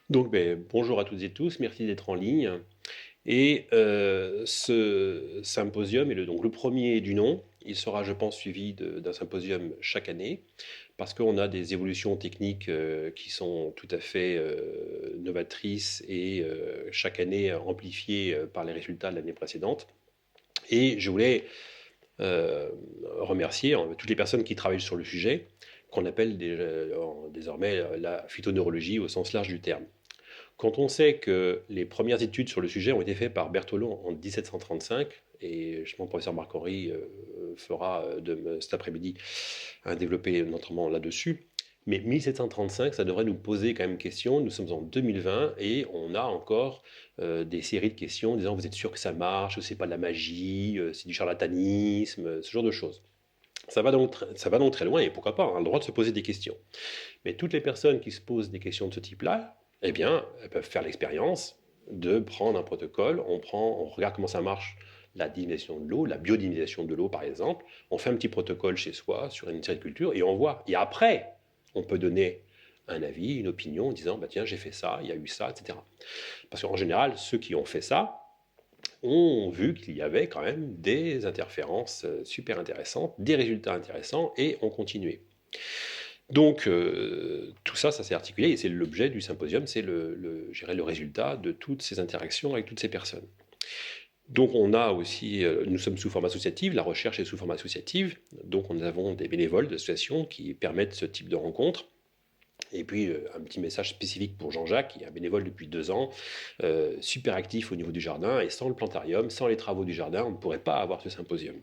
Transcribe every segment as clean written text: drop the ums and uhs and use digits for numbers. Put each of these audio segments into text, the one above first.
Donc, bonjour à toutes et tous, merci d'être en ligne. Et ce symposium est donc le premier du nom. Il sera, je pense, suivi d'un symposium chaque année, parce qu'on a des évolutions techniques qui sont tout à fait novatrices et chaque année amplifiées par les résultats de l'année précédente. Et je voulais remercier toutes les personnes qui travaillent sur le sujet, qu'on appelle désormais la phytoneurologie au sens large du terme. Quand on sait que les premières études sur le sujet ont été faites par Berthelot en 1735, et justement le professeur Marc-Henri fera cet après-midi un développé notamment là-dessus, mais 1735, ça devrait nous poser quand même question. Nous sommes en 2020 et on a encore des séries de questions disant vous êtes sûr que ça marche, ou c'est pas de la magie, c'est du charlatanisme, ce genre de choses. Ça va donc très loin et pourquoi pas, on a le droit de se poser des questions. Mais toutes les personnes qui se posent des questions de ce type-là, eh bien, elles peuvent faire l'expérience de prendre un protocole, on regarde comment ça marche, la dynamisation de l'eau, la biodynamisation de l'eau par exemple, on fait un petit protocole chez soi sur une série de cultures et on voit. Et après, on peut donner un avis, une opinion en disant, bah tiens, j'ai fait ça, il y a eu ça, etc. Parce qu'en général, ceux qui ont fait ça ont vu qu'il y avait quand même des interférences super intéressantes, des résultats intéressants et ont continué. Donc, tout ça, ça s'est articulé et c'est l'objet du symposium, c'est le résultat de toutes ces interactions avec toutes ces personnes. Donc, on a aussi, nous sommes sous forme associative, la recherche est sous forme associative, donc nous avons des bénévoles d'associations qui permettent ce type de rencontres. Et puis, un petit message spécifique pour Jean-Jacques, qui est un bénévole depuis 2 ans, super actif au niveau du jardin, et sans le plantarium, sans les travaux du jardin, on ne pourrait pas avoir ce symposium.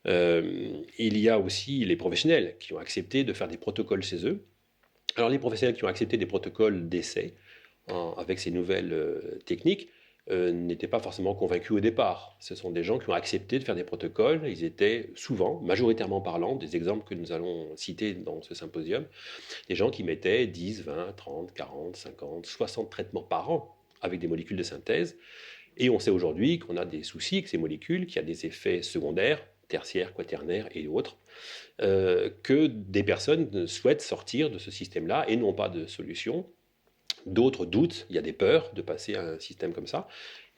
Il y a aussi les professionnels qui ont accepté de faire des protocoles chez eux. Alors les professionnels qui ont accepté des protocoles d'essai avec ces nouvelles techniques n'étaient pas forcément convaincus au départ. Ce sont des gens qui ont accepté de faire des protocoles. Ils étaient souvent, majoritairement parlant, des exemples que nous allons citer dans ce symposium, des gens qui mettaient 10, 20, 30, 40, 50, 60 traitements par an avec des molécules de synthèse. Et on sait aujourd'hui qu'on a des soucis avec ces molécules, qu'il y a des effets secondaires, tertiaires, quaternaires et autres, que des personnes souhaitent sortir de ce système-là et n'ont pas de solution. D'autres doutent, il y a des peurs de passer à un système comme ça.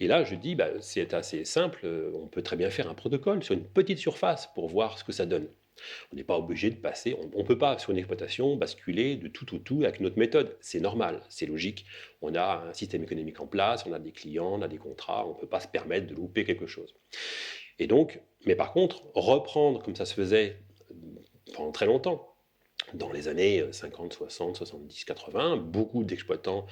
Et là, je dis, bah, c'est assez simple, on peut très bien faire un protocole sur une petite surface pour voir ce que ça donne. On n'est pas obligé de passer, on ne peut pas sur une exploitation basculer de tout au tout avec une autre méthode. C'est normal, c'est logique. On a un système économique en place, on a des clients, on a des contrats, on ne peut pas se permettre de louper quelque chose. Et donc, mais par contre, reprendre comme ça se faisait pendant très longtemps, dans les années 50, 60, 70, 80, beaucoup d'exploitants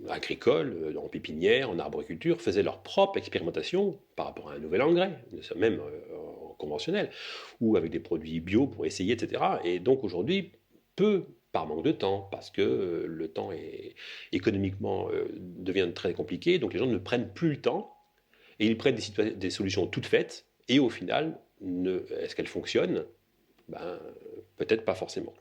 agricoles, en pépinière, en arboriculture, faisaient leur propre expérimentation par rapport à un nouvel engrais, même conventionnel, ou avec des produits bio pour essayer, etc. Et donc aujourd'hui, peu par manque de temps, parce que le temps est économiquement devient très compliqué, donc les gens ne prennent plus le temps, et ils prennent des solutions toutes faites, et au final, est-ce qu'elles fonctionnent? Ben, peut-être pas forcément.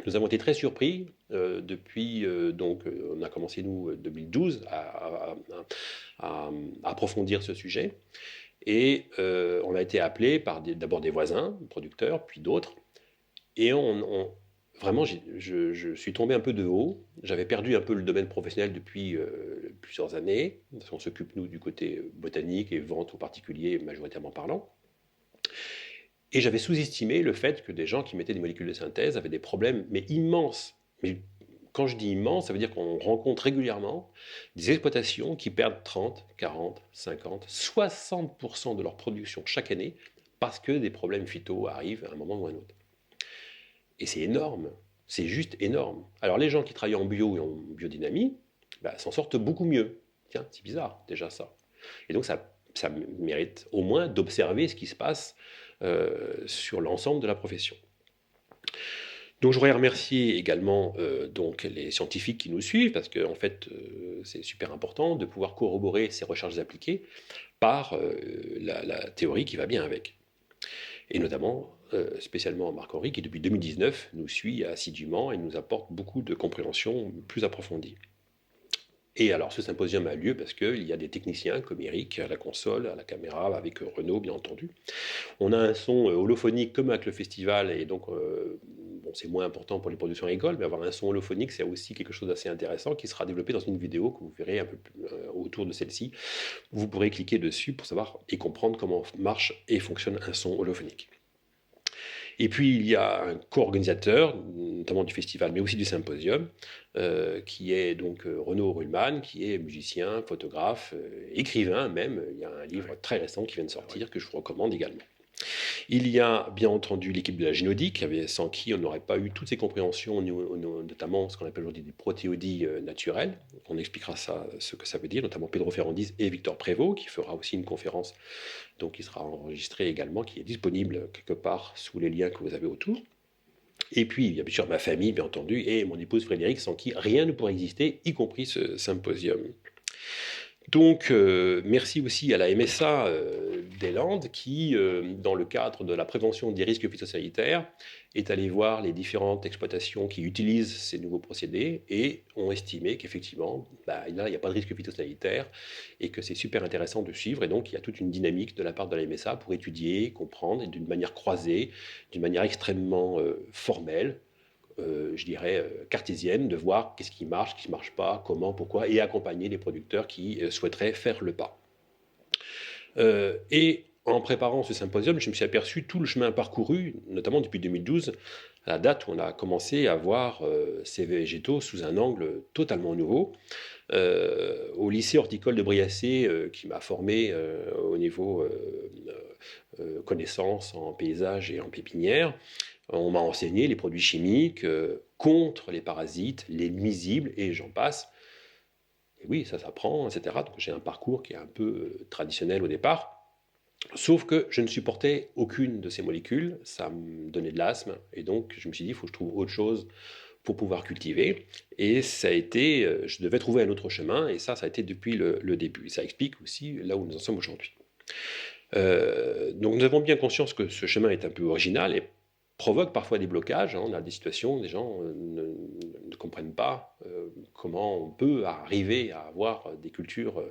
Nous avons été très surpris depuis, on a commencé nous 2012 à approfondir ce sujet et on a été appelé par d'abord des voisins, producteurs, puis d'autres et vraiment je suis tombé un peu de haut, j'avais perdu un peu le domaine professionnel depuis plusieurs années, parce qu'on s'occupe nous du côté botanique et vente aux particuliers majoritairement parlant. Et j'avais sous-estimé le fait que des gens qui mettaient des molécules de synthèse avaient des problèmes, mais immenses. Mais quand je dis immense, ça veut dire qu'on rencontre régulièrement des exploitations qui perdent 30, 40, 50, 60% de leur production chaque année parce que des problèmes phyto arrivent à un moment ou à un autre. Et c'est énorme, c'est juste énorme. Alors les gens qui travaillent en bio et en biodynamie, bah, s'en sortent beaucoup mieux. Tiens, c'est bizarre déjà ça. Et donc ça mérite au moins d'observer ce qui se passe sur l'ensemble de la profession. Donc je voudrais remercier également donc les scientifiques qui nous suivent, parce que en fait c'est super important de pouvoir corroborer ces recherches appliquées par la théorie qui va bien avec. Et notamment, spécialement Marc-Henri, qui depuis 2019 nous suit assidûment et nous apporte beaucoup de compréhension plus approfondie. Et alors, ce symposium a lieu parce qu'il y a des techniciens comme Eric à la console, à la caméra, avec Renaud, bien entendu. On a un son holophonique comme avec le festival, et donc bon, c'est moins important pour les productions agricoles, mais avoir un son holophonique, c'est aussi quelque chose d'assez intéressant qui sera développé dans une vidéo que vous verrez un peu plus, autour de celle-ci. Vous pourrez cliquer dessus pour savoir et comprendre comment marche et fonctionne un son holophonique. Et puis il y a un co-organisateur, notamment du festival, mais aussi du symposium, qui est donc Renaud Ruhlmann, qui est musicien, photographe, écrivain même. Il y a un livre très récent qui vient de sortir que je vous recommande également. Il y a bien entendu l'équipe de la génodique, sans qui on n'aurait pas eu toutes ces compréhensions, notamment ce qu'on appelle aujourd'hui des protéodies naturelles. On expliquera ça, ce que ça veut dire, notamment Pedro Ferrandis et Victor Prévost, qui fera aussi une conférence, donc qui sera enregistrée également, qui est disponible quelque part sous les liens que vous avez autour. Et puis, il y a bien sûr ma famille, bien entendu, et mon épouse Frédéric, sans qui rien ne pourrait exister, y compris ce symposium. Donc, merci aussi à la MSA des Landes qui, dans le cadre de la prévention des risques phytosanitaires, est allée voir les différentes exploitations qui utilisent ces nouveaux procédés et ont estimé qu'effectivement, là, il n'y a pas de risque phytosanitaire et que c'est super intéressant de suivre. Et donc, il y a toute une dynamique de la part de la MSA pour étudier, comprendre, et d'une manière croisée, d'une manière extrêmement formelle, je dirais, cartésienne, de voir qu'est-ce qui marche pas, comment, pourquoi, et accompagner les producteurs qui souhaiteraient faire le pas. Et en préparant ce symposium, je me suis aperçu tout le chemin parcouru, notamment depuis 2012, à la date où on a commencé à voir ces végétaux sous un angle totalement nouveau. Au lycée horticole de Briassé, qui m'a formé au niveau connaissances en paysage et en pépinière, on m'a enseigné les produits chimiques contre les parasites, les nuisibles, et j'en passe. Et oui, ça s'apprend, etc. Donc j'ai un parcours qui est un peu traditionnel au départ. Sauf que je ne supportais aucune de ces molécules, ça me donnait de l'asthme, et donc je me suis dit, il faut que je trouve autre chose pour pouvoir cultiver. Et ça a été, je devais trouver un autre chemin, et ça a été depuis le début. Et ça explique aussi là où nous en sommes aujourd'hui. Donc nous avons bien conscience que ce chemin est un peu original et provoque parfois des blocages. On a des situations où des gens ne comprennent pas comment on peut arriver à avoir des cultures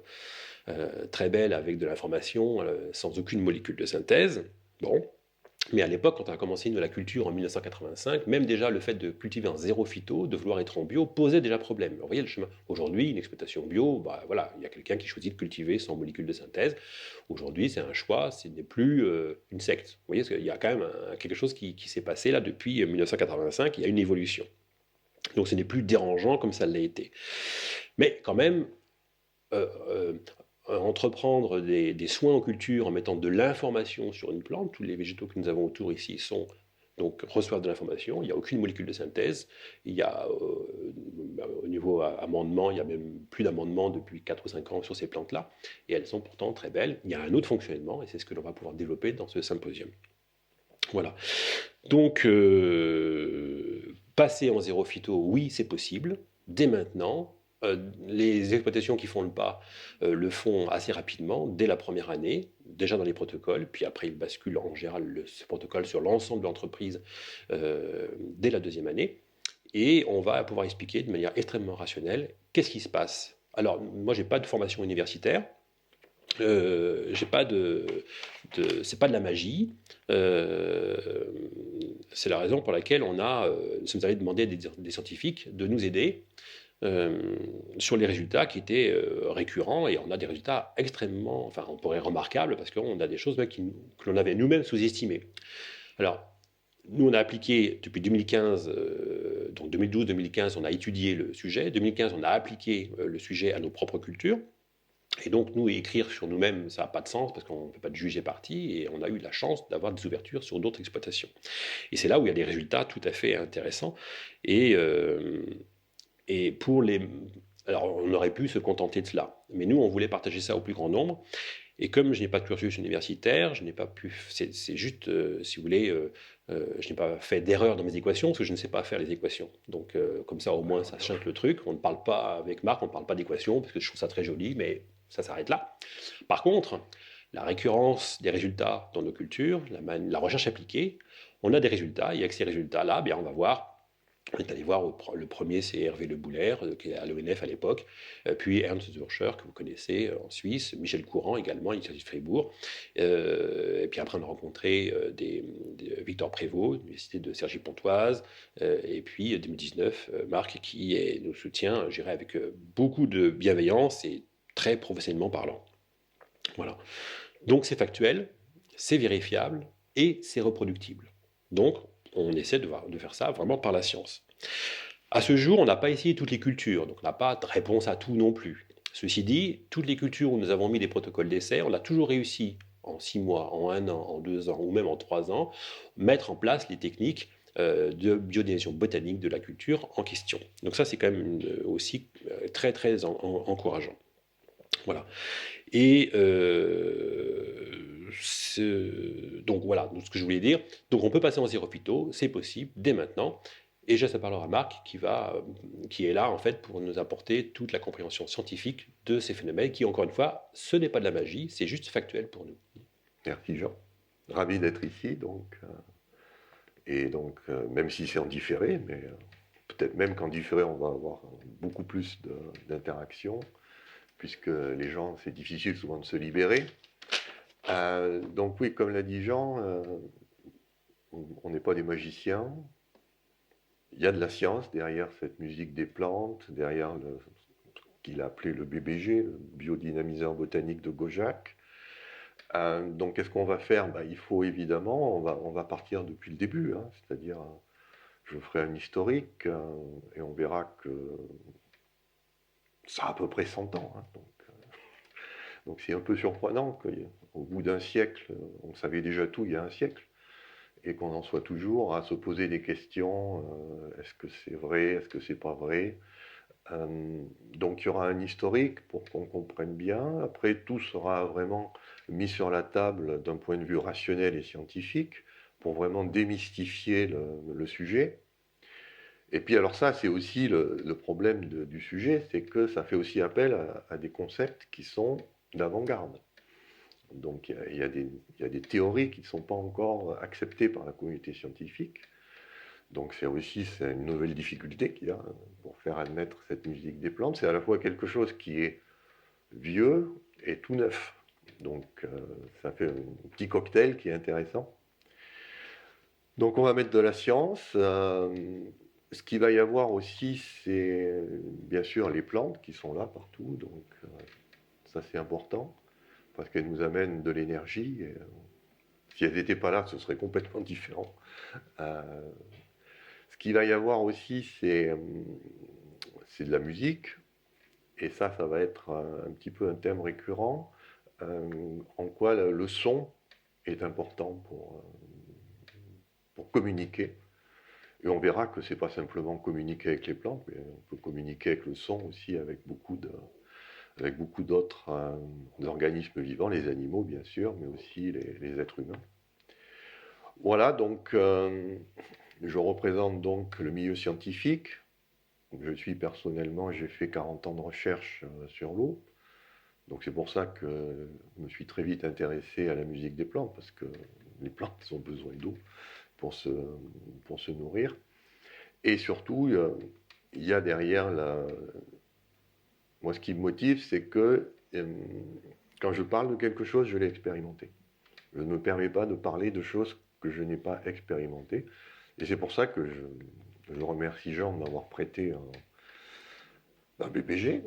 très belles avec de l'information sans aucune molécule de synthèse. Bon. Mais à l'époque, quand on a commencé la culture en 1985, même déjà le fait de cultiver en zéro phyto, de vouloir être en bio, posait déjà problème. Alors, vous voyez le chemin. Aujourd'hui, une exploitation bio, bah, voilà, il y a quelqu'un qui choisit de cultiver sans molécules de synthèse. Aujourd'hui, c'est un choix, ce n'est plus une secte. Vous voyez, il y a quand même quelque chose qui s'est passé là depuis 1985, il y a une évolution. Donc ce n'est plus dérangeant comme ça l'a été. Mais quand même, entreprendre des soins en culture en mettant de l'information sur une plante, tous les végétaux que nous avons autour ici donc reçoivent de l'information, il n'y a aucune molécule de synthèse, il y a au niveau amendement, il y a même plus d'amendement depuis 4 ou 5 ans sur ces plantes-là, et elles sont pourtant très belles. Il y a un autre fonctionnement, et c'est ce que l'on va pouvoir développer dans ce symposium. Voilà. Donc, passer en zéro phyto, oui, c'est possible, dès maintenant. Les exploitations qui font le pas le font assez rapidement, dès la première année, déjà dans les protocoles, puis après ils basculent en général ce protocole sur l'ensemble de l'entreprise dès la deuxième année, et on va pouvoir expliquer de manière extrêmement rationnelle qu'est-ce qui se passe. Alors moi j'ai pas de formation universitaire, j'ai pas c'est pas de la magie. C'est la raison pour laquelle nous sommes allés demander à des scientifiques de nous aider sur les résultats qui étaient récurrents, et on a des résultats extrêmement, enfin on pourrait remarquables, parce qu'on a des choses que l'on avait nous-mêmes sous-estimées. Alors, nous on a appliqué depuis 2015, donc 2012-2015 on a étudié le sujet, 2015 on a appliqué le sujet à nos propres cultures, et donc nous écrire sur nous-mêmes ça n'a pas de sens parce qu'on ne peut pas de juger parti, et on a eu la chance d'avoir des ouvertures sur d'autres exploitations. Et c'est là où il y a des résultats tout à fait intéressants, et pour les... Alors, on aurait pu se contenter de cela. Mais nous, on voulait partager ça au plus grand nombre. Et comme je n'ai pas de cursus universitaire, je n'ai pas pu... C'est juste, si vous voulez, je n'ai pas fait d'erreur dans mes équations, parce que je ne sais pas faire les équations. Donc, comme ça, au moins, ça change le truc. On ne parle pas avec Marc, on ne parle pas d'équations, parce que je trouve ça très joli, mais ça s'arrête là. Par contre, la récurrence des résultats dans nos cultures, la recherche appliquée, on a des résultats, et avec ces résultats-là, bien, on va voir On est allé voir, le premier, c'est Hervé Le Boulaer, qui est à l'ONF à l'époque, puis Ernst Zürcher, que vous connaissez, en Suisse, Michel Courant également, à l'Université de Fribourg. Et puis après, on a rencontré Victor Prévost, l'Université de Cergy-Pontoise, et puis 2019, Marc, nous soutient, je dirais, avec beaucoup de bienveillance et très professionnellement parlant. Voilà. Donc c'est factuel, c'est vérifiable et c'est reproductible. Donc on essaie de faire ça vraiment par la science. À ce jour, on n'a pas essayé toutes les cultures, donc on n'a pas de réponse à tout non plus. Ceci dit, toutes les cultures où nous avons mis des protocoles d'essai, on a toujours réussi en 6 mois, en 1 an, en 2 ans ou même en 3 ans, mettre en place les techniques de biodynamisation botanique de la culture en question. Donc ça, c'est quand même aussi très très encourageant. Voilà. Et donc voilà, donc ce que je voulais dire. Donc on peut passer en zéro phyto, c'est possible dès maintenant. Et je laisse la parole à Marc qui est là en fait pour nous apporter toute la compréhension scientifique de ces phénomènes qui, encore une fois, ce n'est pas de la magie, c'est juste factuel pour nous. Merci Jean. Ravi d'être ici, même si c'est en différé, mais peut-être même qu'en différé, on va avoir beaucoup plus d'interactions, puisque les gens, c'est difficile souvent de se libérer. Donc oui, comme l'a dit Jean, on n'est pas des magiciens. Il y a de la science derrière cette musique des plantes, derrière ce qu'il a appelé le BBG, le biodynamiseur botanique de Gojac. Donc qu'est-ce qu'on va faire? Il faut évidemment, on va partir depuis le début, hein, c'est-à-dire je ferai un historique et on verra que ça a à peu près 100 ans. Hein, donc c'est un peu surprenant qu'au bout d'un siècle, on savait déjà tout il y a un siècle, et qu'on en soit toujours à se poser des questions, est-ce que c'est vrai, est-ce que c'est pas vrai? Donc il y aura un historique pour qu'on comprenne bien. Après, tout sera vraiment mis sur la table d'un point de vue rationnel et scientifique pour vraiment démystifier le sujet. Et puis alors ça, c'est aussi le problème du sujet, c'est que ça fait aussi appel à des concepts qui sont d'avant-garde. Donc il y a des théories qui ne sont pas encore acceptées par la communauté scientifique. Donc c'est une nouvelle difficulté qu'il y a pour faire admettre cette musique des plantes. C'est à la fois quelque chose qui est vieux et tout neuf. Donc ça fait un petit cocktail qui est intéressant. Donc on va mettre de la science. Ce qu'il va y avoir aussi, c'est bien sûr les plantes qui sont là partout. Donc ça c'est important parce qu'elles nous amènent de l'énergie. Si elles n'étaient pas là, ce serait complètement différent. Ce qu'il va y avoir aussi, c'est de la musique. Et ça va être un petit peu un thème récurrent, en quoi le son est important pour communiquer. Et on verra que ce n'est pas simplement communiquer avec les plantes, mais on peut communiquer avec le son aussi avec beaucoup d'autres organismes vivants, les animaux bien sûr, mais aussi les êtres humains. Voilà, donc je représente donc le milieu scientifique. Je suis personnellement, j'ai fait 40 ans de recherche sur l'eau. Donc c'est pour ça que je me suis très vite intéressé à la musique des plantes, parce que les plantes ont besoin d'eau pour se nourrir. Et surtout, il y a derrière moi ce qui me motive, c'est que quand je parle de quelque chose, je l'ai expérimenté. Je ne me permets pas de parler de choses que je n'ai pas expérimentées. Et c'est pour ça que je remercie Jean de m'avoir prêté un BBG.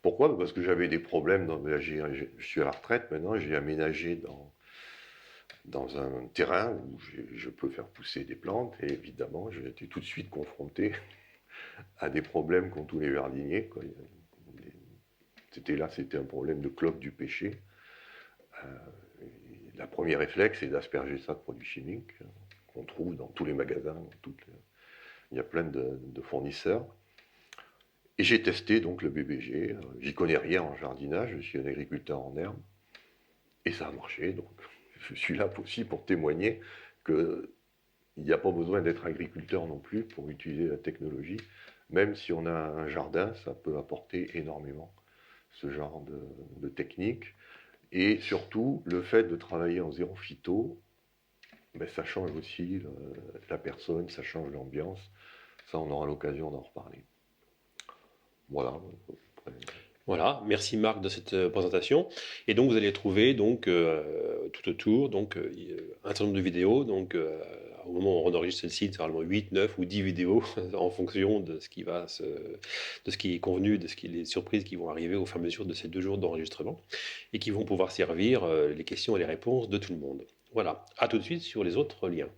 Pourquoi? Parce que j'avais des problèmes. Je suis à la retraite maintenant, j'ai aménagé dans un terrain où je peux faire pousser des plantes. Et évidemment, j'ai été tout de suite confronté à des problèmes qu'ont tous les jardiniers. C'était un problème de cloque du péché. La première réflexe, c'est d'asperger ça de produits chimiques qu'on trouve dans tous les magasins. Il y a plein de fournisseurs. Et j'ai testé donc le BBG. J'y connais rien en jardinage, je suis un agriculteur en herbe. Et ça a marché, donc je suis là aussi pour témoigner qu'il n'y a pas besoin d'être agriculteur non plus pour utiliser la technologie. Même si on a un jardin, ça peut apporter énormément ce genre de technique. Et surtout, le fait de travailler en zéro phyto, ben, ça change aussi la personne, ça change l'ambiance. Ça, on aura l'occasion d'en reparler. Voilà. Voilà, merci Marc de cette présentation. Et donc vous allez trouver donc tout autour un certain nombre de vidéos. Donc au moment où on enregistre celle-ci, c'est probablement 8, 9 ou 10 vidéos en fonction de ce qui de ce qui est convenu, les surprises qui vont arriver au fur et à mesure de ces 2 jours d'enregistrement et qui vont pouvoir servir les questions et les réponses de tout le monde. Voilà, à tout de suite sur les autres liens.